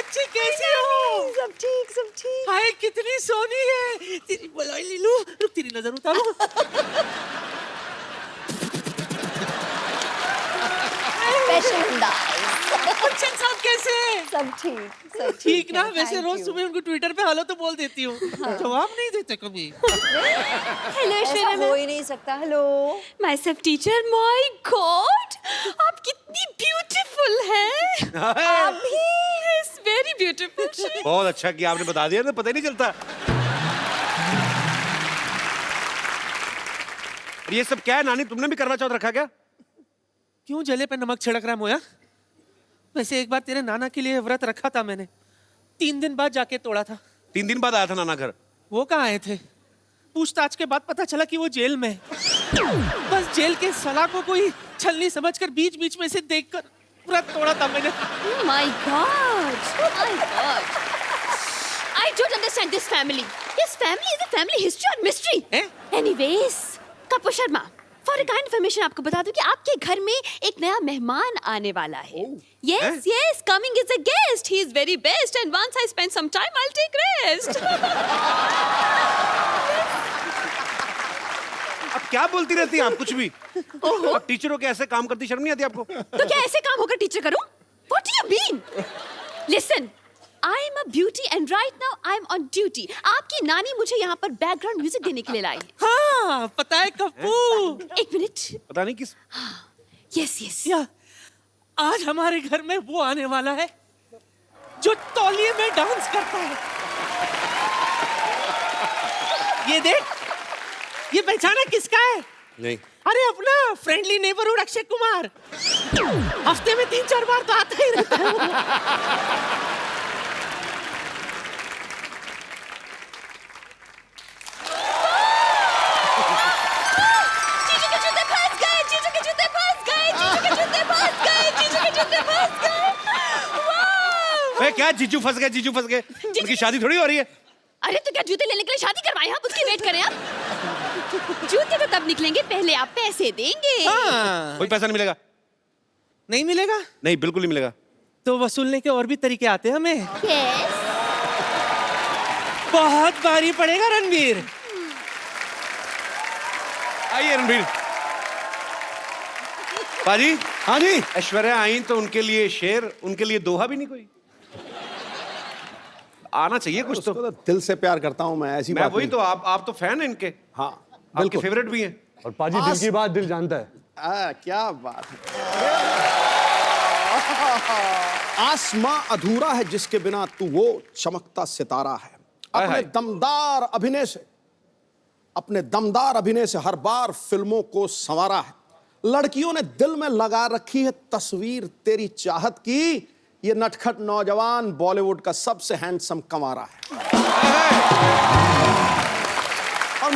बच्चे कैसी हो? सब ठीक सब ठीक। हाय कितनी सोनी है तेरी बलाई लीलू। रुक तेरी नजर उतारो। स्पेशल अंदाज। बच्चन साहब कैसे हैं? सब ठीक ठीक ना? है, वैसे thank रोज you। सुबह उनको ट्विटर पे हेलो तो बोल देती हूँ, जवाब नहीं देते कभी। हेलो ऐसा ऐश्वर्या हो ही नहीं सकता। Hello my self teacher. My God आप कितनी ब्यूटीफुल हैं। आप भी। Yes very beautiful. बहुत अच्छा किया आपने बता दिया, तो पता ही नहीं चलता। ये सब क्या है नानी, तुमने भी करवा चौथ रखा क्या? क्यों जले पे नमक छिड़क रहा है मोया? वैसे एक बार तेरे नाना के लिए व्रत रखा था मैंने, 3 दिन बाद जाके तोड़ा था। 3 दिन बाद आया था नाना घर। वो कहाँ आए थे? पूछताछ के बाद पता चला कि वो जेल में है। बस जेल के सलाखों को ही छलनी समझकर बीच बीच में से देखकर व्रत तोड़ा था मैंने। My god my god I don't understand this family. This family is a family history और mystery. Anyways Kapoor Sharma, for kind information आपको बता दूं कि आपके घर में एक नया मेहमान आने वाला है। Yes yes coming is a guest. He is very best and once I spend some time I will take rest. अब क्या बोलती रहती हैं आप कुछ भी? अब टीचरों के ऐसे काम करती शर्म नहीं आती आपको? तो क्या ऐसे काम होकर टीचर करूं? What do you mean? Listen, I am a beauty and right now I am on duty. आपकी नानी मुझे यहाँ पर बैकग्राउंड म्यूजिक देने के लिए लाई। हाँ पता है कप्पू। एक मिनट। पता नहीं किस। Yes yes. या आज हमारे घर में वो आने वाला है जो तौलिए में डांस करता है। ये देख, ये पहचाना किसका है? नहीं। अरे अपना फ्रेंडली नेबरहुड अक्षय कुमार। हफ्ते में 3-4 बार तो आता ही रहता है वो। जीजू के जूते फंस गए। जीजू के जूते फंस गए। जीजू के जूते फंस गए। जीजू के जूते फंस गए। वाह! क्या जीजू फंस गए? जीजू फंस गए? उनकी शादी थोड़ी हो रही है। अरे तो क्या जूते लेने के लिए शादी करवाएं? आप उसकी वेट करें आप। जूते तो तब निकलेंगे, पहले आप पैसे देंगे। हाँ। कोई पैसा नहीं मिलेगा। नहीं मिलेगा? नहीं बिल्कुल नहीं मिलेगा। तो वसूलने के और भी तरीके आते हैं हमें। यस। बहुत भारी पड़ेगा रणवीर। आइए रणबीर। पाजी। हाँ जी। ऐश्वर्या आई तो उनके लिए शेर, उनके लिए दोहा भी नहीं कोई? आना चाहिए कुछ तो। उसको तो दिल से प्यार करता हूँ मैं, ऐसी मैं बात वही नहीं। तो, आप तो फैन हैं इनके। हाँ आपके बिल्कुल। फेवरेट भी हैं। और पाजी दिल की बात दिल जानता है। क्या बात है। आसमां अधूरा है जिसके बिना तू वो चमकता सितारा है। हाय अपने हाय। दमदार अभिनय से हर बार फिल्मों को संवारा है। लड़कियों ने दिल में लगा रखी है तस्वीर तेरी चाहत की। ये नटखट नौजवान बॉलीवुड का सबसे हैंडसम कंवारा है। और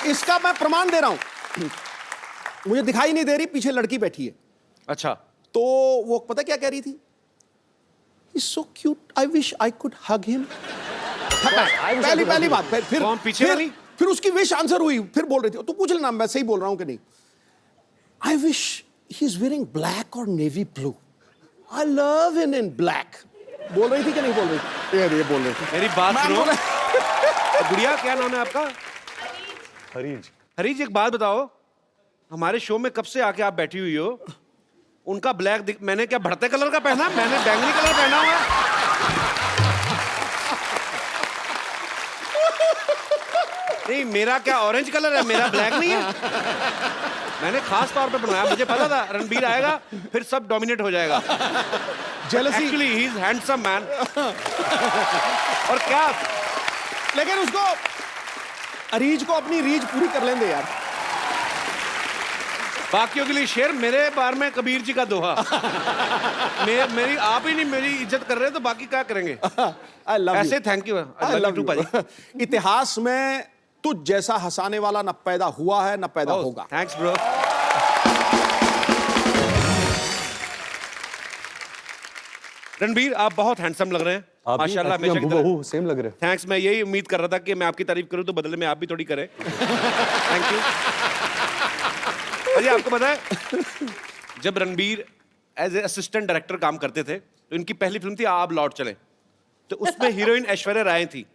इसका मैं प्रमाण दे रहा हूं। मुझे दिखाई नहीं दे रही, पीछे लड़की बैठी है। अच्छा। तो वो पता क्या कह रही थी? He's so cute, I wish I could hug him. पहली बात। फिर कौन पीछे वाली? फिर उसकी विश आंसर हुई। फिर बोल रही थी, तू पूछ लेना मैं सही बोल रहा हूं कि नहीं। I wish he's wearing black or navy blue. I love him in black. बोल रही थी कि नहीं बोल रही थी? ये बोल रही थी। मेरी बात मैं सुनो। बोला- गुड़िया क्या नाम है आपका? हरीज। हरीज एक बात बताओ, हमारे शो में कब से आके आप बैठी हुई हो? उनका ब्लैक मैंने क्या बढ़ते कलर का पहना? मैंने बैंगनी कलर पहना हुआ है। नहीं मेरा क्या ऑरेंज कलर है, मेरा ब्लैक नहीं है। मैंने खास तौर पे बनाया, मुझे पता था रणबीर आएगा फिर सब डोमिनेट हो जाएगा। Jealousy। Actually he is handsome man. और क्या, लेकिन उसको अरीज को अपनी रीज पूरी कर लेंगे यार। बाकियों के लिए शेर, मेरे बारे में कबीर जी का दोहा। मेरी आप ही नहीं मेरी इज्जत कर रहे तो बाकी क्या करेंगे? I love you. ऐसे thank you. I love you. पाजी। इतिहास में तुझ जैसा हंसाने वाला न पैदा हुआ है न पैदा होगा। Thanks bro. रणबीर आप बहुत हैंडसम लग रहे हैं आप माशाल्लाह। हमेशा की तरह। बहू सेम लग रहे हैं। थैंक्स, मैं यही उम्मीद कर रहा था कि मैं आपकी तारीफ करूं तो बदले में आप भी थोड़ी करें। Thank you. अरे आपको पता है जब Ranbir as a assistant director काम करते थे, तो इनकी पहली फिल्म थी आप लौट चले, तो उसमें हीरोइन ऐश्वर्या राय थी।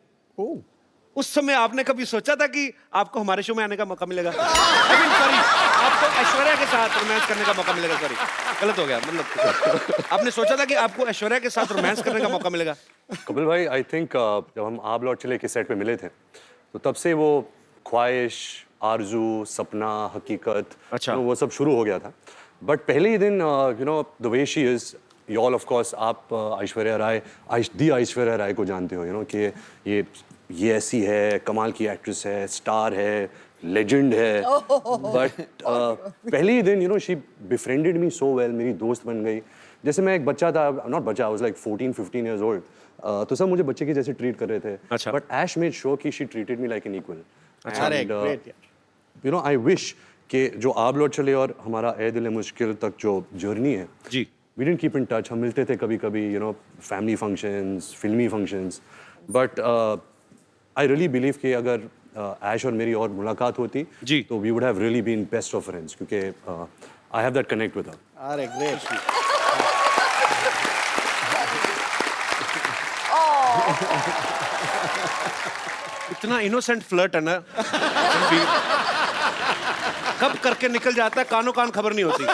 उस समय आपने कभी सोचा था कि आपको हमारे शो में आने का मौका मिलेगा? सॉरी, आपको ऐश्वर्या के साथ रोमांस करने का मौका मिलेगा। सॉरी, गलत हो गया, मतलब आपने सोचा था कि आपको ऐश्वर्या के साथ रोमांस करने का मौका मिलेगा? कपिल भाई, आई थिंक जब हम आप लौट चले के सेट पे मिले थे, तो तब से वो ख्वाहिश, आरजू, सपना, हकीकत, अच्छा। वो सब शुरू हो गया था। बट पहले ही दिन you know the way she is, you all of course आप ऐश्वर्या राय, ऐश्वर्या राय को जानते हो, यू नो कि ये ऐसी है, कमाल की एक्ट्रेस है, स्टार है, लेजेंड है। बट पहले ही दिन you know she befriended me so well, मेरी दोस्त बन गई। जैसे मैं एक बच्चा था, नॉट बच्चा, I was like 14-15 years old, तो सब मुझे बच्चे की जैसे ट्रीट कर रहे थे। अच्छा। बट ऐश मेड श्योर कि she treated me like an equal. अरे ग्रेट यार। यू नो आई विश कि जो आप लौट चले और हमारा ए दिल मुश्किल तक जो जर्नी है, जी, we didn't keep in touch. हम मिलते थे कभी कभी, यू नो फैमिली फंक्शंस, फिल्मी functions, but I really believe कि अगर ऐश और मेरी और मुलाकात होती जी, तो we would have really been best of friends, क्योंकि I have that connect with her. अरे ग्रेट। इतना इनोसेंट फ्लर्ट है ना रणबीर, कब करके निकल जाता है, कानों कान खबर नहीं होती।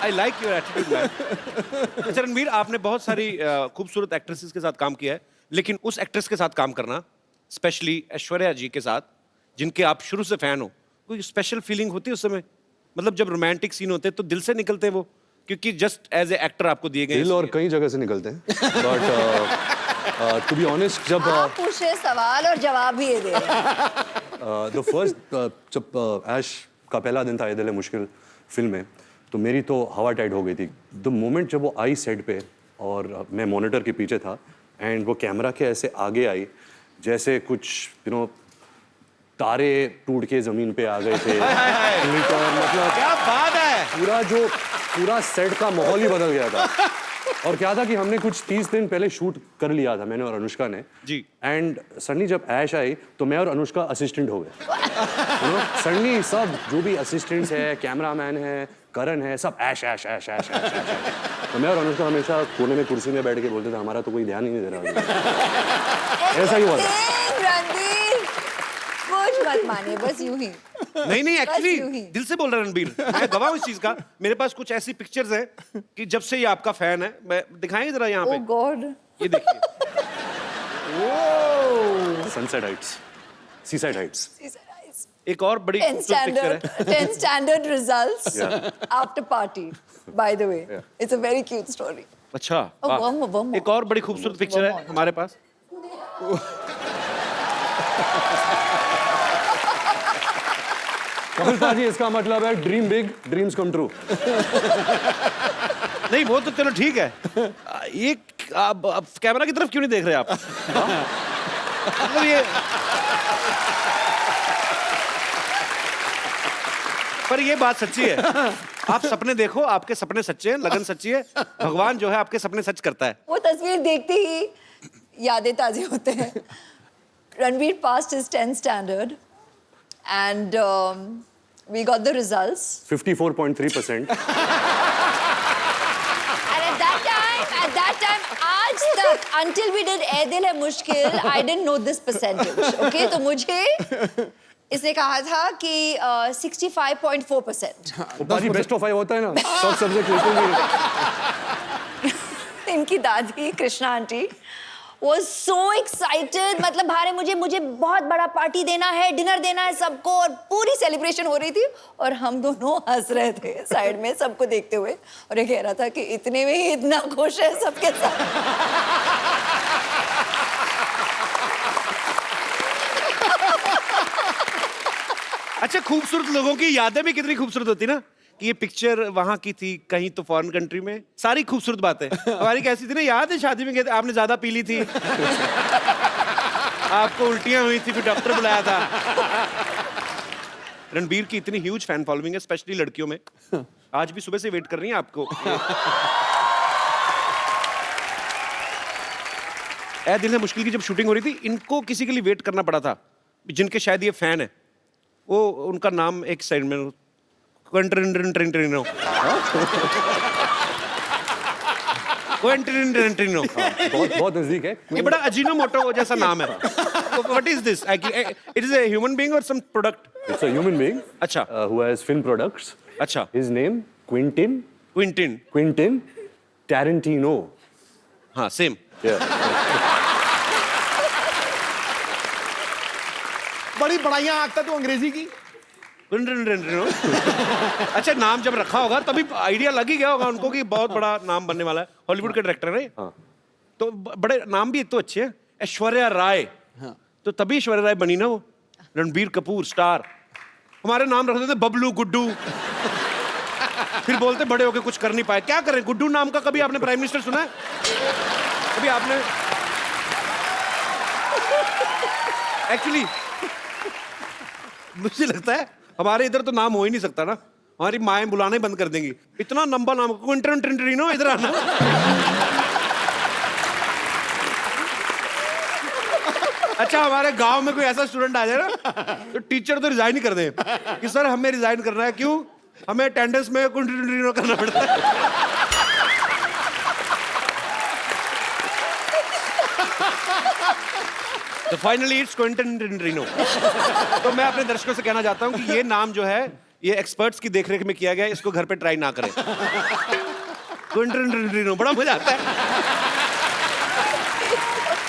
I like your attitude man. अच्छा रणबीर, आपने बहुत सारी खूबसूरत एक्ट्रेसेस के साथ काम किया है, लेकिन उस एक्ट्रेस के साथ काम करना, स्पेशली ऐश्वर्या जी के साथ, जिनके आप शुरू से फैन हो, कोई स्पेशल फीलिंग होती है उस समय? मतलब जब रोमांटिक सीन होते हैं तो दिल से निकलते हैं वो, क्योंकि जस्ट एज ए एक्टर आपको दिए गए दिल और कई जगह से निकलते हैं, बट टू बी ऑनेस्ट, जब आप पूछ रहे सवाल और जवाब भी ये दे रहे हैं। द फर्स्ट जब ऐश का पहला दिन था ये दिल है मुश्किल फिल्म में, तो मेरी तो हवा टाइट हो गई थी। द मोमेंट जब वो आई सेट पे और मैं मॉनिटर के पीछे था एंड वो कैमरा के ऐसे आगे आई, जैसे कुछ यू नो तारे टूट के जमीन पे आ गए थे। मतलब क्या बात है, पूरा सेट का माहौल ही बदल गया था। और क्या था कि हमने कुछ 30 दिन पहले शूट कर लिया था, मैंने और अनुष्का ने जी। एंड सडनली जब ऐश आई तो मैं और अनुष्का असिस्टेंट हो गए। यू नो सडनली सब जो भी असिस्टेंट्स है, कैमरामैन है, करण है, सब ऐश ऐश ऐश ऐश ऐश ऐश। तो मैं और अनुष्का हमेशा कोने में कुर्सी में बैठ के बोलते थे हमारा तो कोई ध्यान ही नहीं दे रहा। ऐसा ही हुआ था। रणबीर, कुछ मत मानिए, बस यूं ही। नहीं यूं ही। एक्चुअली दिल से बोल रहा है रणबीर, मैं गवाह हूं इस चीज का। मेरे पास कुछ ऐसी पिक्चर्स हैं कि जब से ये आपका फैन है, मैं दिखाएंगे जरा यहाँ ओह पे, गॉड, ये देखिए। Sunset Heights, seaside Heights. एक और बड़ी 10 खूबसूरत पिक्चर है। 10 standard results Yeah. after party, by the way. It's a very cute story. अच्छा, Oh, वाह। one more. एक और बड़ी खूबसूरत पिक्चर है हमारे पास। कपिल पाजी, इसका मतलब है dream big, dreams come true. नहीं वो तो चलो ठीक है, ये आप कैमरा की तरफ क्यों नहीं देख रहे आप? मतलब ये, पर ये बात सच्ची है, आप सपने देखो, आपके सपने सच्चे हैं, लगन सच्ची है, भगवान जो है आपके सपने सच करता है। वो तस्वीर देखते ही यादें ताजे होते हैं। Ranveer passed his 10th standard and we got the results. 54.3%. And at that time, आज तक, until we did ए दिल है मुश्किल, I didn't know this percentage. Okay, तो मुझे इसने कहा था कि 65.4%. पाजी बेस्ट ऑफ 5 होता है ना, सब सब्जेक्ट बिल्कुल नहीं। इनकी दादी Krishna aunty was so excited, मतलब भारे मुझे बहुत बड़ा पार्टी देना है, डिनर देना है सबको, और पूरी सेलिब्रेशन हो रही थी और हम दोनों हंस रहे थे साइड में सबको देखते हुए, और ये कह रहा था कि इतने में ही इतना खुश है सबके साथ। अच्छा, खूबसूरत लोगों की यादें भी कितनी खूबसूरत होती ना, कि ये पिक्चर वहां की थी, कहीं तो फॉरेन कंट्री में, सारी खूबसूरत बातें। हमारी कैसी थी ना, याद है शादी में गए थे, आपने ज्यादा पी ली थी, आपको उल्टियां हुई थी, फिर डॉक्टर बुलाया था। रणबीर की इतनी ह्यूज फैन फॉलोइंग है, स्पेशली लड़कियों में, आज भी सुबह से वेट कर रही हैं आपको। ए दिल है मुश्किल की जब शूटिंग हो रही थी, इनको किसी के लिए वेट करना पड़ा था, जिनके शायद ये फैन है, वो उनका नाम एक साइड में, क्वेंटिन टेरेंटिनो। Quentin Tarantino. बहुत बहुत नजदीक है। ये बड़ा अजीनोमोटो जैसा नाम है। What is this? It is a human being or some product? It's a human being. अच्छा। Who has film products. अच्छा। His name Quentin Quentin. Tarantino. हाँ सेम। Yeah. बड़ी बड़ाइयां आंकता तू अंग्रेजी की। Quentin Tarantino. अच्छा नाम जब रखा होगा तभी आइडिया लग ही गया होगा उनको कि बहुत बड़ा नाम बनने वाला है। हॉलीवुड के डायरेक्टर है। हाँ। तो बड़े नाम भी एक तो अच्छे हैं। ऐश्वर्या राय। तो तभी ऐश्वर्या राय बनी ना वो। रणबीर कपूर स्टार। हमारे नाम रख देते बबलू गुड्डू। फिर बोलते बड़े होके कुछ कर नहीं पाए। क्या करें? गुड्डू नाम का कभी आपने प्राइम मिनिस्टर सुना है? कभी आपने? एक्चुअली मुझे लगता है हमारे इधर तो नाम हो ही नहीं सकता ना। हमारी माएं बुलाना ही बंद कर देंगी। इतना लंबा नाम क्विंटिन टेरेंटिनो इधर आना। अच्छा हमारे गांव में कोई ऐसा स्टूडेंट आ जाए ना तो टीचर तो रिजाइन ही कर दे कि सर हमें रिजाइन करना है। क्यों? हमें अटेंडेंस में क्विंटिन करना पड़ता है। तो फाइनली इट्स क्विंटिन टेरेंटिनो। तो मैं अपने दर्शकों से कहना चाहता हूं कि ये नाम जो है ये एक्सपर्ट्स की देखरेख में किया गया है। इसको घर पे ट्राई ना करें। क्विंटिन टेरेंटिनो बड़ा मजा आता है।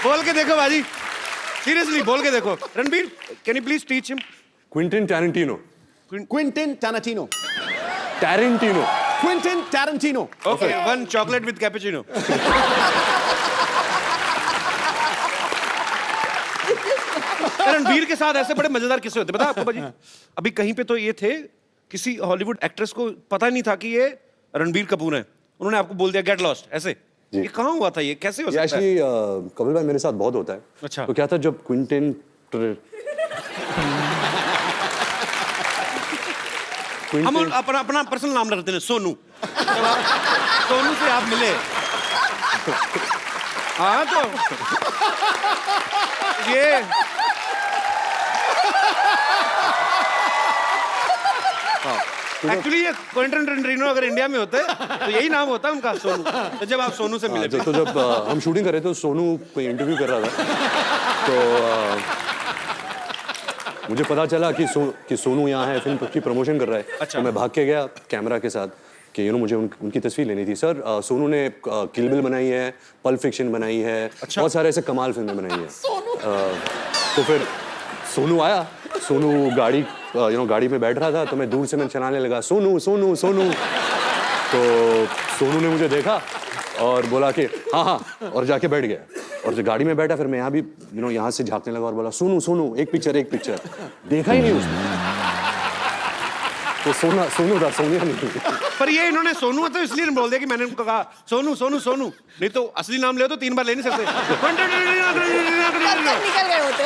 बोल के देखो बाजी। सीरियसली बोल के देखो। Ranbir can you please teach him? Quentin Tarantino. Quentin Tarantino. Tarantino. Quentin Tarantino. Okay one chocolate with cappuccino. Ranbir के साथ ऐसे बड़े मजेदार किस्से होते पता आपको बाजी? अभी कहीं पे तो ये थे किसी हॉलीवुड एक्ट्रेस को पता नहीं था कि ये रणबीर कपूर है। उन्होंने आपको बोल दिया गेट लॉस्ट ऐसे। ये कहाँ हुआ था? ये कैसे हो ये सकता है? एक्चुअली कपिल भाई मेरे साथ बहुत होता है। अच्छा। तो क्या था जब क्विंटिन हम अपना अपना पर्सनल नाम रखते हैं सोनू। सोनू से आप मिले। हाँ तो ये एक्चुअली ये क्विंटिन टेरेंटिनो अगर इंडिया में होते तो यही नाम होता उनका सोनू। तो जब आप सोनू से मिले तो जब हम शूटिंग कर रहे थे तो सोनू कोई इंटरव्यू कर रहा था। तो मुझे पता चला कि सोनू यहाँ है, फिल्म की प्रमोशन कर रहा है। अच्छा। तो मैं भाग के गया कैमरा के साथ कि मुझे उनकी तस्वीर लेनी थी। सर सोनू ने किल बिल बनाई है, पल्प फिक्शन बनाई है। अच्छा। बहुत सारे ऐसे कमाल फिल्में बनाई है। तो फिर सोनू आया। सोनू गाड़ी में बैठ रहा था तो मैं दूर से मैं चलाने लगा सोनू सोनू सोनू। तो सोनू ने मुझे देखा और बोला कि हाँ हाँ और जाके बैठ गया। और जब गाड़ी में बैठा फिर मैं यहाँ भी यहाँ से झांकने लगा और बोला सोनू सोनू एक पिक्चर देखा ही नहीं उसने। तो सोनू था, सोनिया नहीं। पर ये इन्होंने सोनू तो इसलिए बोल दिया कि मैंने उनको कहा सोनू सोनू सोनू। नहीं तो असली नाम ले तो 3 बार ले नहीं सकते। निकल गए होते।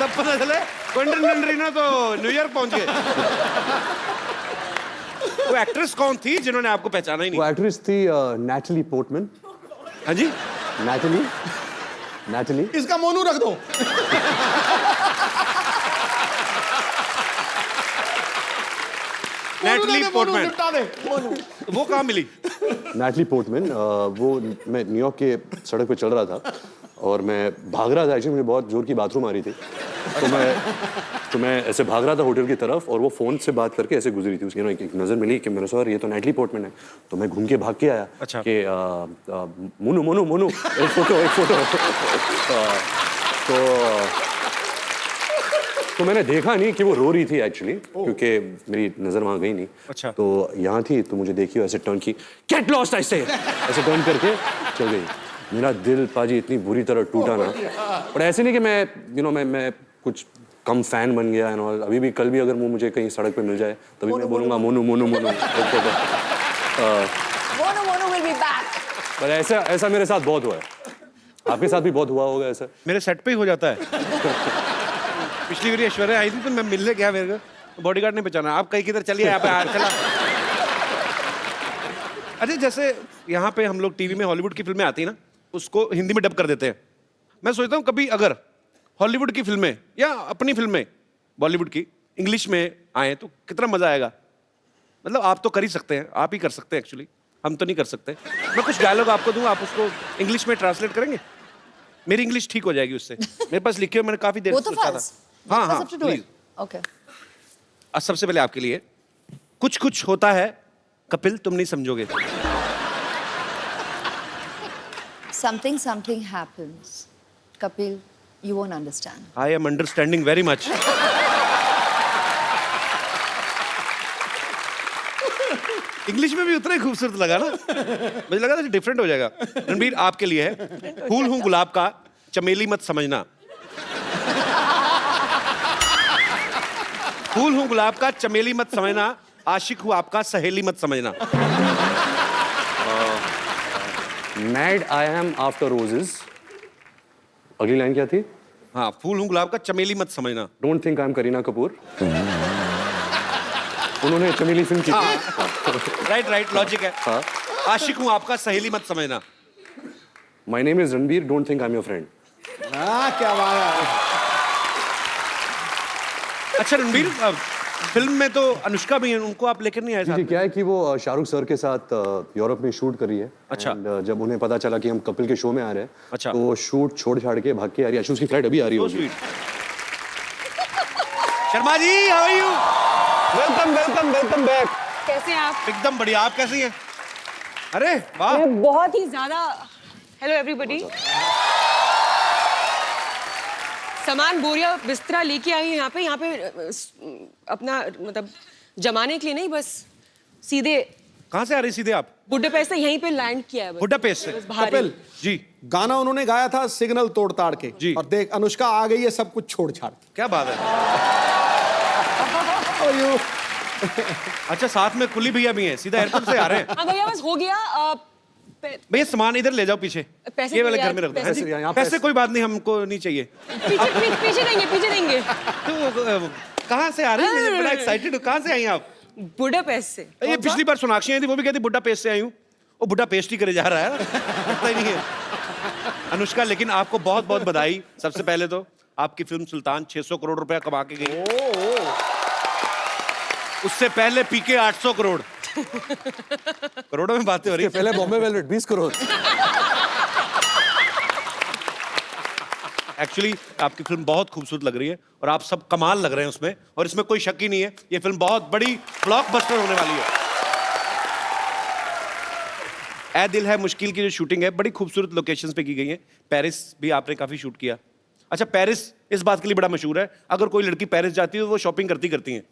तब पता चला क्विंटिन टेरेंटिनो तो न्यूयॉर्क पहुंच गए। वो एक्ट्रेस कौन थी जिन्होंने आपको पहचाना ही वो नहीं? एक्ट्रेस थी नैटली पोर्टमैन। हाँ जी नैटली। इसका मोनू रख दो। Natalie Portman. निपटा दे। वो कहाँ मिली? नैटली पोर्टमैन वो मैं न्यूयॉर्क के सड़क पे चल रहा था और मैं भाग रहा था। एक्चुअली मुझे बहुत जोर की बाथरूम आ रही थी। तो मैं ऐसे भाग रहा था होटल की तरफ और वो फोन से बात करके ऐसे गुजरी थी। उसकी एक नजर मिली कि मेरे सर ये तो नैटली पोर्टमैन है। तो मैं घूम के भाग के आया। अच्छा। कि मोनू मोनू मोनू एक फोटो। तो मैंने देखा नहीं कि वो रो रही थी एक्चुअली, क्योंकि मेरी नजर वहां गई नहीं। अच्छा। तो यहाँ थी तो मुझे देखी ऐसे टर्न की गेट लॉस्ट ऐसे टर्न करके चल गई। मेरा दिल पाजी इतनी बुरी तरह टूटा ना। और ऐसे नहीं कि मैं कुछ कम फैन बन गया एंड ऑल। अभी भी कल भी अगर वो मुझे कहीं सड़क पे मिल जाए तभी मैं बोलूँगा Monu Monu Monu. Monu will be back. पर ऐसा मेरे साथ बहुत हुआ है। आपके साथ भी बहुत हुआ होगा ऐसा? मेरे सेट पे ही हो जाता है। पिछली बार ऐश्वर्या आई थी तो मैं मिलने गया, मेरे को बॉडीगार्ड ने पहचाना। आप कहीं किधर चलिए यहाँ पे चला। अरे जैसे यहाँ पे हम लोग टीवी में हॉलीवुड की फिल्में आती है ना, उसको हिंदी में डब कर देते हैं। मैं सोचता हूँ कभी अगर हॉलीवुड की फिल्में या अपनी फिल्में बॉलीवुड की इंग्लिश में आए तो कितना मजा आएगा। मतलब आप तो कर ही सकते हैं, आप ही कर सकते हैं एक्चुअली, हम तो नहीं कर सकते। मैं कुछ डायलॉग आपको दूंगा, आप उसको इंग्लिश में ट्रांसलेट करेंगे। मेरी इंग्लिश ठीक हो जाएगी उससे। मेरे पास लिखे हुए मैंने काफी देर से Both of सोचा था। us? हाँ Both of हाँ us have to do it? Please. Okay. सबसे पहले आपके लिए कुछ कुछ होता है कपिल, तुम नहीं समझोगे। Something happens. Kapil, you won't understand. I am understanding very much. English में भी उतना ही खूबसूरत लगा ना, मुझे लगा था डिफरेंट हो जाएगा। रणबीर आपके लिए है, फूल हूं गुलाब का चमेली मत समझना। फूल हूं गुलाब का चमेली मत समझना, आशिक हूं आपका सहेली मत समझना। Mad I am after roses. अगली लाइन क्या थी? हाँ, फूल हूं गुलाब का चमेली मत समझना। Don't think I am Kareena Kapoor. उन्होंने चमेली फिल्म की थी। राइट लॉजिक है। हाँ। आशिक हूं आपका सहेली मत समझना। My name is Ranbir, don't think I am your friend. हाँ, क्या बात है। अच्छा रणबीर, फिल्म में तो अनुष्का भी है, उनको आप लेकर नहीं आए साथ जी, में? क्या है कि वो शाहरुख सर के साथ यूरोप में शूट कर रही है। अच्छा। And, जब उन्हें पता चला कि हम कपिल के शो में आ रहे हैं, अच्छा। तो वो शूट छोड़ छाड़ के भाग के आ रही है। उसकी फ्लाइट अभी आ रही So होगी। sweet. Sharma ji, how are you? Welcome back. कैसे हैं आप? एकदम बढ़िया, आप कैसी हैं? अरे वाह, मैं बहुत ही ज्यादा। Hello everybody. सामान बोरिया बिस्तरा लेके आई हूँ यहाँ पे अपना मतलब जमाने के लिए नहीं, बस सीधे कहाँ से आ रही सीधे आप? बुडापेस्ट से यहीं पे लैंड किया है बस। बुडापेस्ट से? बस बाहर ही। कपिल जी, गाना उन्होंने गाया था सिग्नल तोड़ ताड़ के जी। और देख अनुष्का आ गई है सब कुछ छोड़ छाड़ के। क्या बात है। अच्छा, साथ में कुली भैया भी हैं, सीधा एयरपोर्ट से आ रहे हैं। हाँ भैया बस हो गया। भैया सामान इधर ले जाओ पीछे, पैसे ये वाले तो घर में रख दो। पैसे- यहाँ पैसे कोई बात नहीं, हमको नहीं चाहिए। पीछे देंगे। तो कहाँ से आ रही है? मैं बड़ा एक्साइटेड हूँ। कहाँ से आई हैं आप? बुडापेस्ट से। ये पिछली बार सोनाक्षी आई थी, वो भी कहती बुड्ढा पेस्ट से आई हूँ। वो बुड्ढा पेस्ट ही करे जा रहा है, लगता ही नहीं है। अनुष्का, लेकिन आपको बहुत बहुत बधाई। सबसे पहले तो आपकी फिल्म सुल्तान 600 करोड़ रुपया कमा के गई। उससे पहले पीके 800 करोड़। करोड़ों में बातें हो रही। पहले बॉम्बे वेलवेट 20 करोड़। एक्चुअली आपकी फिल्म बहुत खूबसूरत लग रही है और आप सब कमाल लग रहे हैं उसमें, और इसमें कोई शक ही नहीं है, ये फिल्म बहुत बड़ी ब्लॉकबस्टर होने वाली है। ए दिल है मुश्किल की जो शूटिंग है बड़ी खूबसूरत लोकेशंस पे की गई है। पेरिस भी आपने काफी शूट किया। अच्छा, पेरिस इस बात के लिए बड़ा मशहूर है, अगर कोई लड़की पेरिस जाती है तो वो शॉपिंग करती हैं।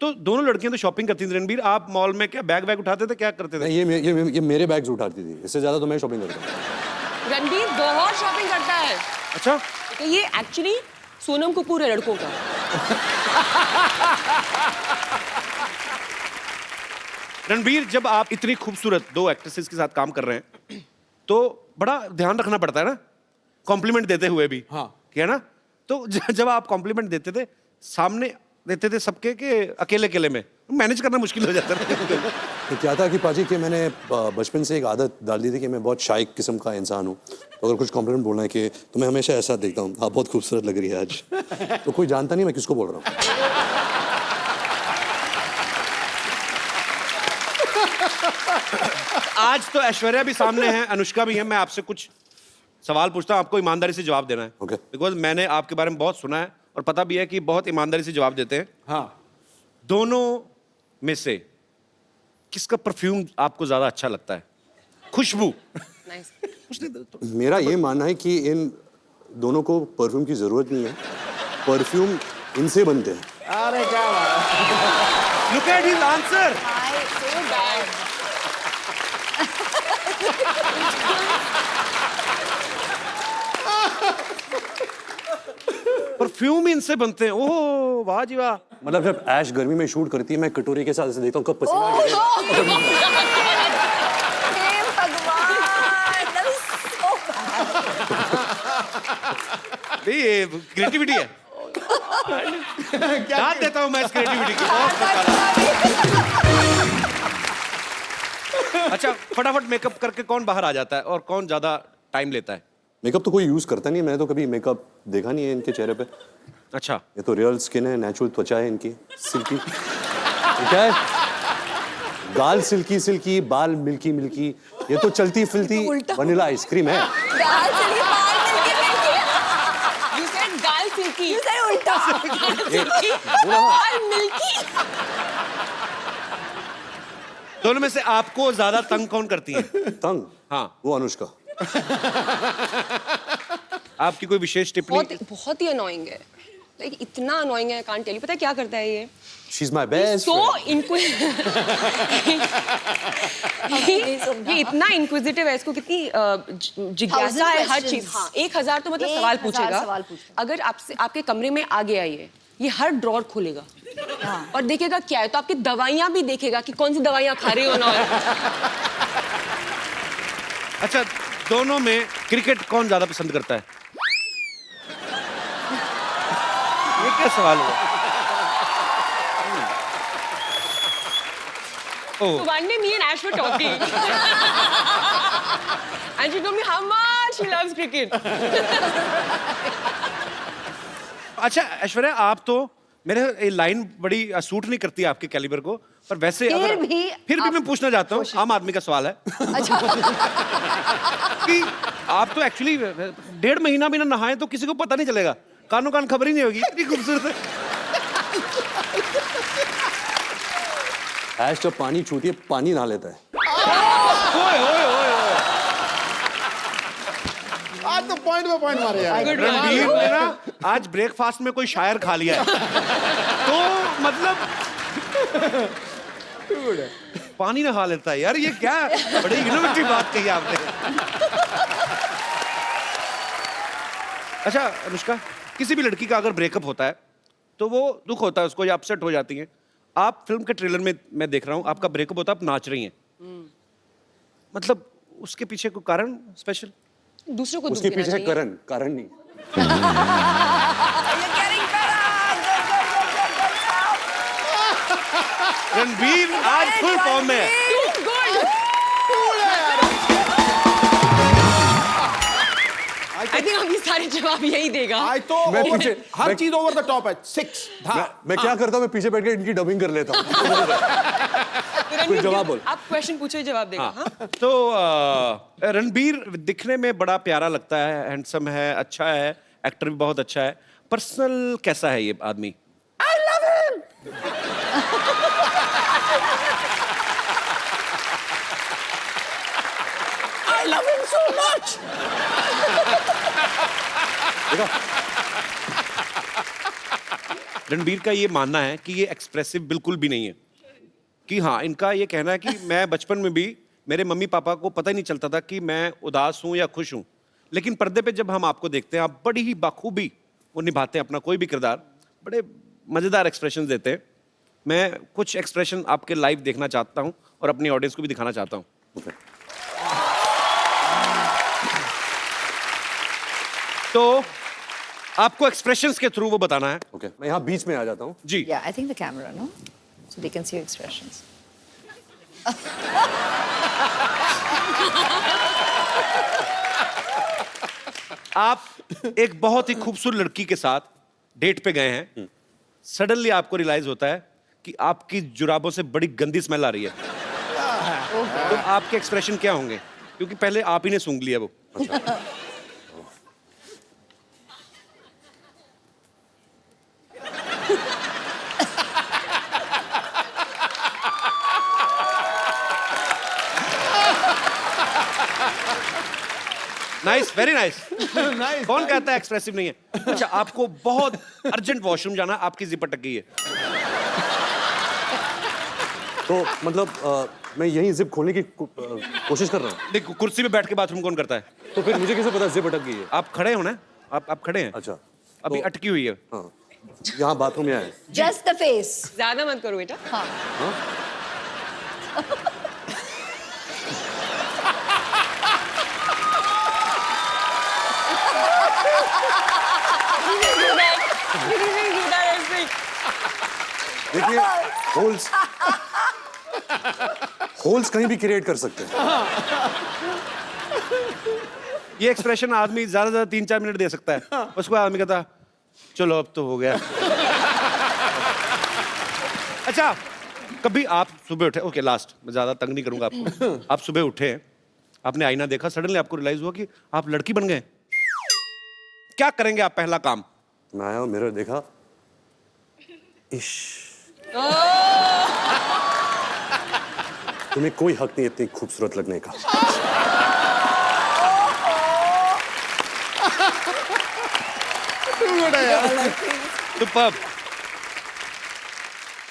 तो दोनों लड़कियां तो शॉपिंग करती थी। रणबीर, आप मॉल में क्या बैग उठाते थे, क्या करते थे? ये मेरे बैग्स उठाती थी, इससे ज्यादा तो मैं शॉपिंग करता हूँ। रणबीर बहुत शॉपिंग करता है। अच्छा, तो ये एक्चुअली सोनम कपूर है लड़कों का। रणबीर, जब आप इतनी खूबसूरत दो एक्ट्रेसेस के साथ काम कर रहे हैं तो बड़ा ध्यान रखना पड़ता है ना, कॉम्प्लीमेंट देते हुए भी। हाँ। क्या ना, तो जब आप कॉम्प्लीमेंट देते थे, सामने देते थे सबके के अकेले में, मैनेज करना मुश्किल हो जाता था। तो क्या था कि पाजी कि मैंने बचपन से एक आदत डाल दी थी कि मैं बहुत शाय किस्म का इंसान हूँ। तो अगर कुछ कॉम्प्लीमेंट बोलना है कि तो मैं हमेशा ऐसा देखता हूँ, आप बहुत खूबसूरत लग रही है आज। तो कोई जानता नहीं मैं किसको बोल रहा हूँ। आज तो ऐश्वर्या भी सामने है, अनुष्का भी है। मैं आपसे कुछ सवाल पूछता हूँ, आपको ईमानदारी से जवाब देना है। Okay. बिकॉज मैंने आपके बारे में बहुत सुना है और पता भी है कि बहुत ईमानदारी से जवाब देते हैं। हाँ, दोनों में से किसका परफ्यूम आपको ज्यादा अच्छा लगता है? खुशबू। मेरा ये मानना है कि इन दोनों को परफ्यूम की जरूरत नहीं है, परफ्यूम इनसे बनते हैं। अरे क्या बात है। Look at his answer. Perfume इनसे बनते हैं। ओह वाह जी वाह। मतलब जब ऐश गर्मी में शूट करती है, मैं कटोरी के साथ ऐसे देखता हूँ कब पसीना आ गया। हे भगवान, that was so bad. ये क्रिएटिविटी है। दाद देता हूँ मैं इस क्रिएटिविटी की। अच्छा, फटाफट मेकअप करके कौन बाहर आ जाता है और कौन ज्यादा टाइम लेता है? मेकअप तो कोई यूज करता नहीं है, मैंने तो कभी मेकअप देखा नहीं है इनके चेहरे पे। अच्छा, ये तो रियल स्किन है, नेचुरल त्वचा है इनकी, सिल्की। ये क्या है? गाल सिल्की सिल्की, बाल मिल्की मिल्की, ये तो चलती फिरती वनीला आइसक्रीम है। You said गाल सिल्की। You said उल्टा। गाल मिल्की। दोनों में से आपको ज्यादा तंग कौन करती है? तंग? हाँ। वो अनुष्का। आपकी कोई विशेष टिप्पणी? बहुत ही अनोइंग है, लाइक इतना अनोइंग है, कांट टेल यू। पता है क्या करता है ये? She's my best So friend. इनको ये इतना इंक्विजिटिव है, इसको कितनी जिज्ञासा है हर चीज। हाँ, 1000 तो मतलब सवाल 1000 पूछेगा। सवाल पूछेगा। अगर आपसे आपके कमरे में आ गया ये हर ड्रॉर खोलेगा और देखेगा क्या है, तो आपकी दवाइयां भी देखेगा कि कौन सी दवाइयां खा रही हो ना। अच्छा, दोनों में क्रिकेट कौन ज्यादा पसंद करता है? ये क्या सवाल हुआ? So one day me and Ash were talking and she told me how much she loves cricket. अच्छा ऐश्वर्या, आप तो मेरे ये लाइन बड़ी सूट नहीं करती आपके कैलिबर को, पर वैसे फिर भी मैं पूछना चाहता हूँ, आम आदमी का सवाल है। अच्छा। कि आप तो एक्चुअली 1.5 महीना भी ना नहाए तो किसी को पता नहीं चलेगा, कानों कान खबर ही नहीं होगी, इतनी खूबसूरत है। ऐश जब पानी छूती है, पानी नहा लेता है। ओए ओए ओए ओए। आज तो पॉइंट पे पॉइंट मारे यार। रणबीर ने ना आज ब्रेकफास्ट में कोई शायर खा लिया है, तो मतलब पानी नहा लेता है यार, ये क्या बड़ी इनोवेटिव बात कही आपने। अच्छा अनुष्का, किसी भी लड़की का अगर ब्रेकअप होता है तो वो दुख होता है उसको, या अपसेट हो जाती है। आप फिल्म के ट्रेलर में मैं देख रहा हूँ, आपका ब्रेकअप होता है, आप नाच रही हैं, मतलब उसके पीछे कोई कारण स्पेशल? दूसरों को उसके दुख देना पीछे चाहिए। कारण नहीं। रणबीर आज फुल फॉर्म में है। I think अभी सारे जवाब यही देगा। आज तो मैं पीछे- हर मैं- चीज ओवर द टॉप है। 6 मैं क्या करता हूँ, मैं पीछे बैठ के इनकी डबिंग कर लेता हूँ। कोई जवाब बोल। आप क्वेश्चन पूछो, जवाब देगा। हाँ? तो रणबीर दिखने में बड़ा प्यारा लगता है, हैंडसम है, अच्छा है, एक्टर भी बहुत अच्छा है। पर्सनल कैसा है ये आदमी? I love him so much. Ranbir का ये मानना है कि ये एक्सप्रेसिव बिल्कुल भी नहीं है, कि हाँ, इनका ये कहना है कि मैं बचपन में भी मेरे मम्मी पापा को पता ही नहीं चलता था कि मैं उदास हूँ या खुश हूँ, लेकिन पर्दे पे जब हम आपको देखते हैं, आप बड़ी ही बाखूबी वो निभाते हैं अपना कोई भी किरदार, बड़े मजेदार एक्सप्रेशन देते हैं। मैं कुछ एक्सप्रेशन आपके लाइव देखना चाहता हूँ और अपनी ऑडियंस को भी दिखाना चाहता हूँ। तो आपको एक्सप्रेशंस के थ्रू वो बताना है। ओके, मैं यहाँ बीच में आ जाता हूँ। जी। Yeah, I think the camera, no? So they can see your expressions. आप एक बहुत ही खूबसूरत लड़की के साथ डेट पे गए हैं, सडनली आपको रियलाइज होता है कि आपकी जुराबों से बड़ी गंदी स्मेल आ रही है, तो आपके एक्सप्रेशन क्या होंगे? क्योंकि पहले आप ही ने सूंघ लिया वो। Nice, very nice. कौन कहता है एक्सप्रेसिव नहीं है? अच्छा, आपको बहुत अर्जेंट वॉशरूम जाना, आपकी जिप अटक गई है, तो मतलब मैं यहीं जिप खोलने की कोशिश कर रहा हूँ। देखो कुर्सी पे बैठ के बाथरूम कौन करता है? तो फिर मुझे कैसे पता जिप अटक गई है? आप खड़े हो ना, आप खड़े हैं, अच्छा, अभी तो- अटकी हुई है। हाँ, यहाँ बाथरूम यहाँ है। Just the face. ज्यादा मत करो बेटा। हाँ. देखिए, होल्स कहीं भी क्रिएट कर सकते हैं। ये एक्सप्रेशन आदमी ज्यादा 3-4 मिनट दे सकता है, उसको आदमी कहता चलो अब तो हो गया। अच्छा, कभी आप सुबह उठे, ओके लास्ट, मैं ज्यादा तंग नहीं करूंगा आपको। आप सुबह उठे, आपने आईना देखा, सडनली आपको रियलाइज हुआ कि आप लड़की बन गए, क्या करेंगे आप पहला काम? मैं आया मिरर देखा, इश, तुम्हें कोई हक नहीं इतनी खूबसूरत लगने का। सुपर्ब।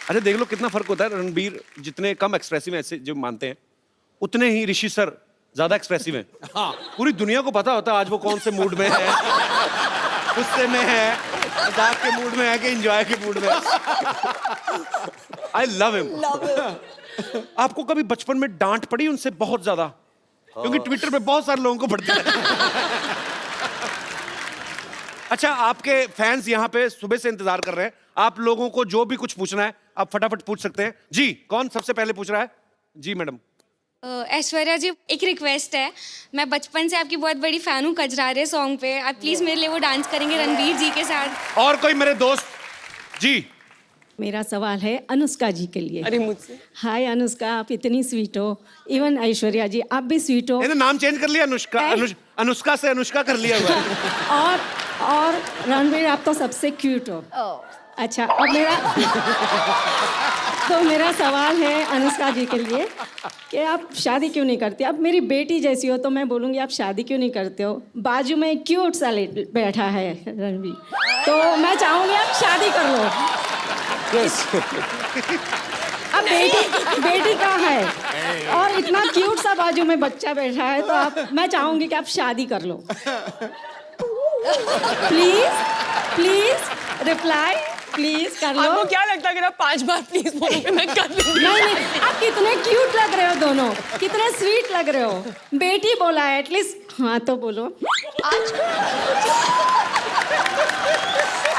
अच्छा देख लो कितना फर्क होता है। रणबीर जितने कम एक्सप्रेसिव ऐसे जो मानते हैं, उतने ही ऋषि सर ज्यादा एक्सप्रेसिव हैं। हाँ, पूरी दुनिया को पता होता है आज वो कौन से मूड में है, गुस्से में है, मजाक के मूड में है कि एंजॉय के मूड में। I love him. आपको कभी बचपन में डांट पड़ी उनसे बहुत ज्यादा? क्योंकि ट्विटर पे बहुत सारे लोगों को पड़ती है। अच्छा, आपके फैंस यहाँ पे सुबह से इंतजार कर रहे हैं, आप लोगों को जो भी कुछ पूछना है आप फटाफट पूछ सकते हैं। जी, कौन सबसे पहले पूछ रहा है? जी मैडम। ऐश्वर्या जी, एक रिक्वेस्ट है, मैं बचपन से आपकी बहुत बड़ी फैन हूँ कजरारे सॉन्ग पे, आप प्लीज मेरे लिए वो डांस करेंगे रणवीर जी के साथ। और कोई मेरे दोस्त? जी। मेरा सवाल है अनुष्का जी के लिए। अरे मुझसे? हाय अनुष्का, आप इतनी स्वीट हो, इवन ऐश्वर्या जी आप भी स्वीट हो। इन्हें नाम चेंज कर लिया, अनुष्का, अनुष्का से अनुष्का कर लिया हुआ है। और रणवीर आप तो सबसे क्यूट हो। अच्छा, अब मेरा सवाल है अनुष्का जी के लिए कि आप शादी क्यों नहीं करती? अब मेरी बेटी जैसी हो तो मैं बोलूँगी आप शादी क्यों नहीं करते हो? बाजू में क्यूट सा बैठा है रणवीर, तो मैं चाहूँगी आप शादी कर लो। अब बेटी कहाँ है और इतना क्यूट सा बाजू में बच्चा बैठा है, तो मैं चाहूँगी कि आप शादी कर लो। प्लीज रिप्लाई, प्लीज कर लो। आपको क्या लगता है अगर आप 5 बार प्लीज बोलोगे मैं कर दूंगी? नहीं, आप कितने क्यूट लग रहे हो दोनों, कितने स्वीट लग रहे हो। बेटी बोला है, एटलीस्ट हाँ तो बोलो।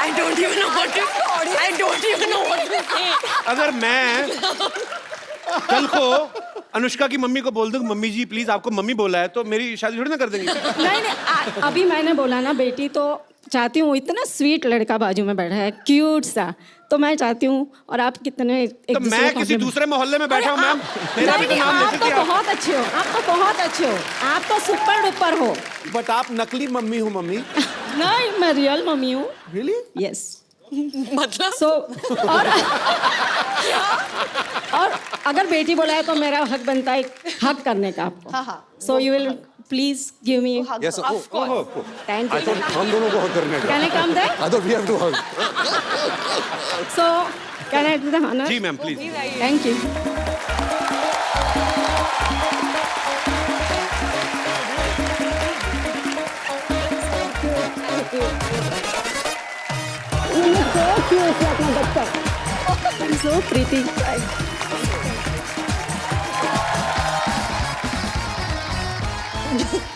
I don't even know what to say. अगर मैं कल को अनुष्का की मम्मी को बोल दूं मम्मी जी प्लीज आपको मम्मी बोला है, तो मेरी शादी थोड़ी ना कर देंगी। नहीं, अभी मैंने बोला ना बेटी, तो चाहती हूँ, इतना स्वीट लड़का बाजू में बैठा है क्यूट सा, तो मैं चाहती हूँ। और आप कितने तो मैं किसी दूसरे मोहल्ले में बैठा हूँ मैम, मेरा भी तो नाम ले सकती हैं। आप तो बहुत अच्छे हो, आप तो सुपर डुपर हो। बट आप नकली मम्मी हो मम्मी। नहीं, मैं रियल मम्मी हूँ। रियली? यस। मतलब और अगर बेटी बोला है तो मेरा हक बनता है हक करने का आपको। So you will please give me. Yes, of course. Thank I you. thought हम दोनों को हक करने का। Can I come there? I thought we have to hug. So can I do the honour? जी ma'am please. Thank you. So pretty.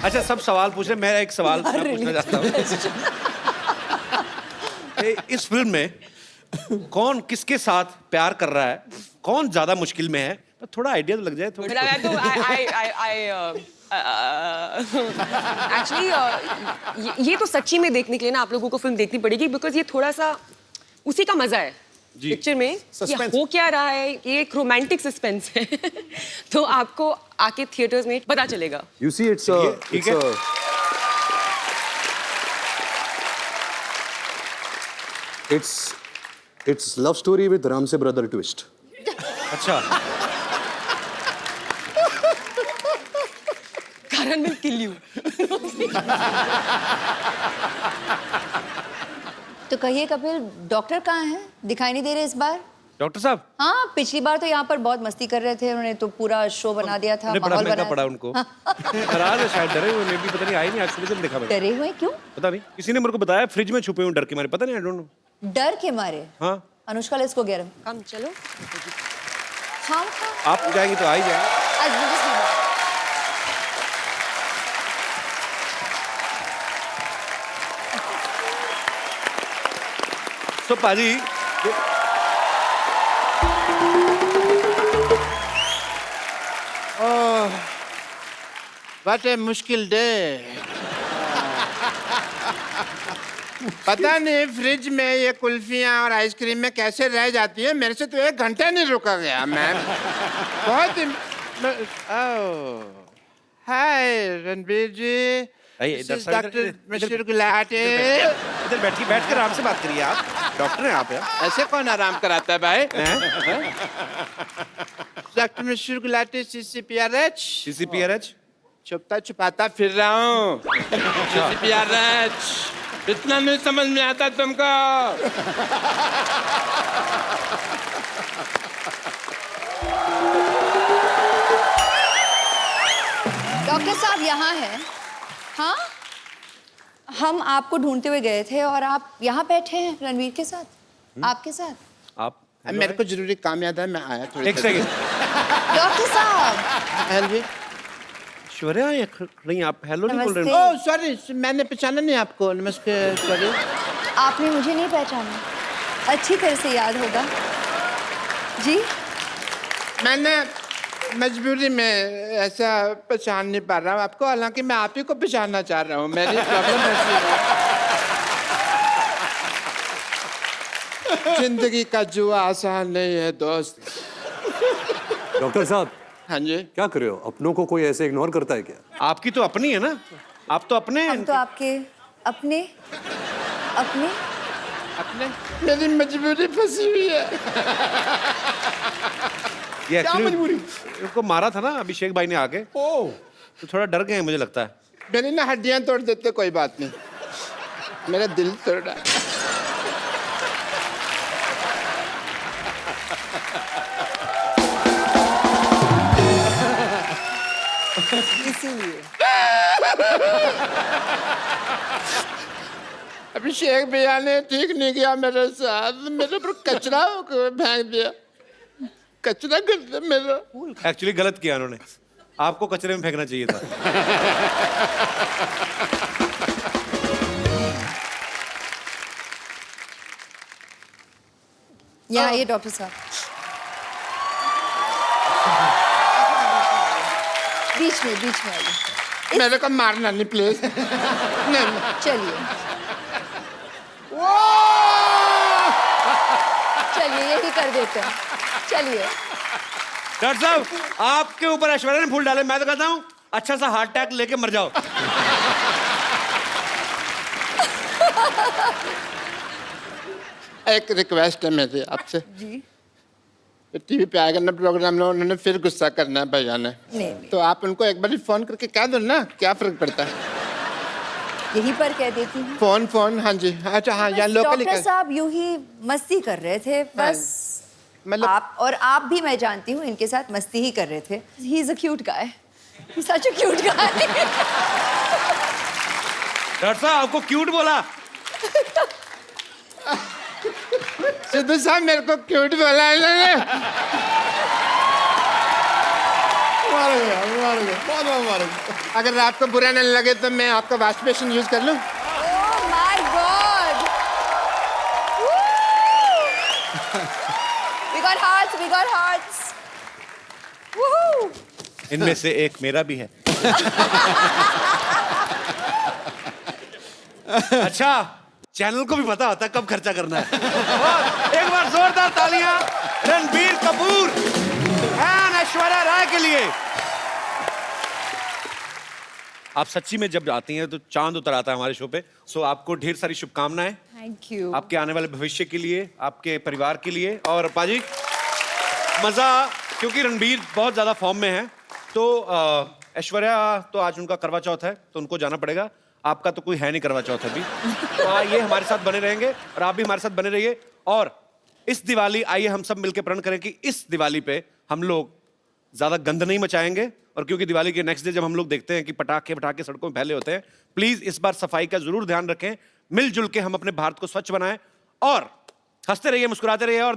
अच्छा सब सवाल पूछ रहे, मैं एक सवाल मैं पूछना चाहता हूँ। इस फिल्म में कौन किसके साथ प्यार कर रहा है, कौन ज्यादा मुश्किल में है, तो थोड़ा आइडिया तो लग जाए। थोड़ा एक्चुअली ये तो सच्ची में देखने के लिए ना आप लोगों को फिल्म देखनी पड़ेगी, बिकॉज ये थोड़ा सा उसी का मजा है पिक्चर में। ये हो क्या रहा है, ये एक रोमांटिक सस्पेंस है। तो आपको आके थिएटर्स में पता चलेगा। You see, it's love story with Ram se brother twist. अच्छा Karan will kill you. तो कहिए कपिल, डॉक्टर कहाँ हैं? दिखाई नहीं दे रहे इस बार। डॉक्टर साहब? हाँ, पिछली बार तो यहाँ पर बहुत मस्ती कर रहे थे, उन्होंने तो पूरा शो बना दिया था, बड़ा माहौल महंगा बना पड़ा उनको। नाराज है शायद, डरे हुए मे भी, पता नहीं आए नहीं आज सुबह से देखा मैंने। डरे हुए क्यों? पता नहीं, किसी ने मेरे को बताया फ्रिज में छुपे हुए डर के मारे, पता नहीं, आई डोंट नो। डर के मारे? हाँ। Anushka let's go get him. Come चलो। हाँ, आप जाएंगे तो आ ही जाएंगे। तो पाजी What a मुश्किल डे। पता नहीं फ्रिज में ये कुल्फियाँ और आइसक्रीम में कैसे रह जाती है, मेरे से तो 1 घंटा नहीं रुका गया मैम। बहुत हाय रणबीर जी, डॉक्टर मिस्टर गुलाटी। इधर बैठ कर आराम से बात करिए, आप डॉक्टर हैं आप यार। ऐसे कौन आराम कराता है भाई? Doctor mister Gulati, CCPRH। CCPRH छुपता छुपाता फिर रहा हूँ। CCPRH इतना नहीं समझ में आता तुमको? डॉक्टर साहब यहाँ हैं। हाँ, हम आपको ढूंढते हुए गए थे और आप यहाँ बैठे हैं रणवीर के साथ, आपके साथ। आप मेरे को जरूरी काम याद है, मैं आया थोड़ी। एक सेकंड। डॉक्टर साहब। ऐश्वर्या ये नहीं, आप हेलो नहीं बोल रहे नमस्ते। हो? ओह सॉरी, मैंने पहचाना नहीं आपको। नमस्ते। सॉरी, आपने मुझे नहीं पहचाना? अच्छी तरह से याद होगा जी। मैंने मजबूरी में ऐसा पहचान नहीं पा रहा हूँ आपको, हालांकि मैं आप ही को पहचानना चाह रहा हूँ। मेरी प्रॉब्लम ऐसी है। जिंदगी का जुआ आसान नहीं है दोस्त। डॉक्टर साहब, हाँ जी। क्या कर रहे हो? अपनों को कोई ऐसे इग्नोर करता है क्या? आपकी तो अपनी है ना, आप तो अपने हैं। हम तो आपके अपने अपने अपने मेरी मजबूरी फंसी हुई है। ये एक्चुअली उनको मारा था ना अभिषेक भाई ने आके, तो थोड़ा डर गए हैं मुझे लगता है। मेरी ना हड्डियां तोड़ देते, कोई बात नहीं, मेरा दिल तोड़ा। इसीलिए अभिषेक भैया ने ठीक नहीं किया मेरे साथ, मेरे पर कचरा फेंक दिया। कचरा कर दिया मेरा। एक्चुअली गलत किया उन्होंने, आपको कचरे में फेंकना चाहिए था। यहाँ आइए डॉक्टर साहब, बीच में आइए। मेरे को मारना नहीं प्लीज। नहीं, चलिए यही कर देते हैं, चलिए। डॉक्टर साहब, आपके ऊपर ऐश्वर्या ने फूल डाले, मैं तो कहता हूँ अच्छा सा हार्ट अटैक लेके मर जाओ। एक रिक्वेस्ट है मेरी आपसे जी। टीवी पे आएगा ना प्रोग्राम में, उन्होंने फिर गुस्सा करना है भैया ने। नहीं। तो आप उनको एक बार फोन करके कह दो ना, क्या फर्क पड़ता है। यहीं पर कह देती हूँ। फोन हाँ जी। अच्छा हाँ, यहाँ लोकली। डॉक्टर साहब यूं ही मस्ती कर रहे थे बस, मतलब आप भी मैं जानती हूँ इनके साथ मस्ती ही कर रहे थे। He is a cute guy, such a cute guy. Doctor साहब आपको क्यूट बोला? सिद्धू साहब मेरे को क्यूट बोला इन्होंने। अगर आपको बुरा नहीं लगे तो मैं आपका वॉश बेसिन यूज कर लूं? Oh my God! We got hearts. Woohoo! इनमें से एक मेरा भी है। अच्छा, चैनल को भी पता होता है कब खर्चा करना है। और एक बार जोरदार तालियां रणबीर कपूर एंड ऐश्वर्या राय के लिए। आप सच्ची में जब आती हैं तो चांद उतर आता है हमारे शो पे। सो आपको ढेर सारी शुभकामनाएं। Thank you. आपके आने वाले भविष्य के लिए, आपके परिवार के लिए। और पाजी मजा, क्योंकि रणबीर बहुत ज्यादा फॉर्म में है, तो ऐश्वर्या तो आज उनका करवा चौथ है तो उनको जाना पड़ेगा। आपका तो कोई है नहीं करवा चौथ अभी, तो आइए हमारे साथ बने रहेंगे और आप भी हमारे साथ बने रहिए। और इस दिवाली आइए हम सब मिलकर प्रण करें कि इस दिवाली पे हम लोग ज्यादा गंद नहीं मचाएंगे। और क्योंकि दिवाली के नेक्स्ट डे जब हम लोग देखते हैं कि पटाखे सड़कों में फैले होते हैं, प्लीज इस बार सफाई का जरूर ध्यान रखें। मिलजुल के हम अपने भारत को स्वच्छ बनाएं और हंसते रहिए, मुस्कुराते रहिए और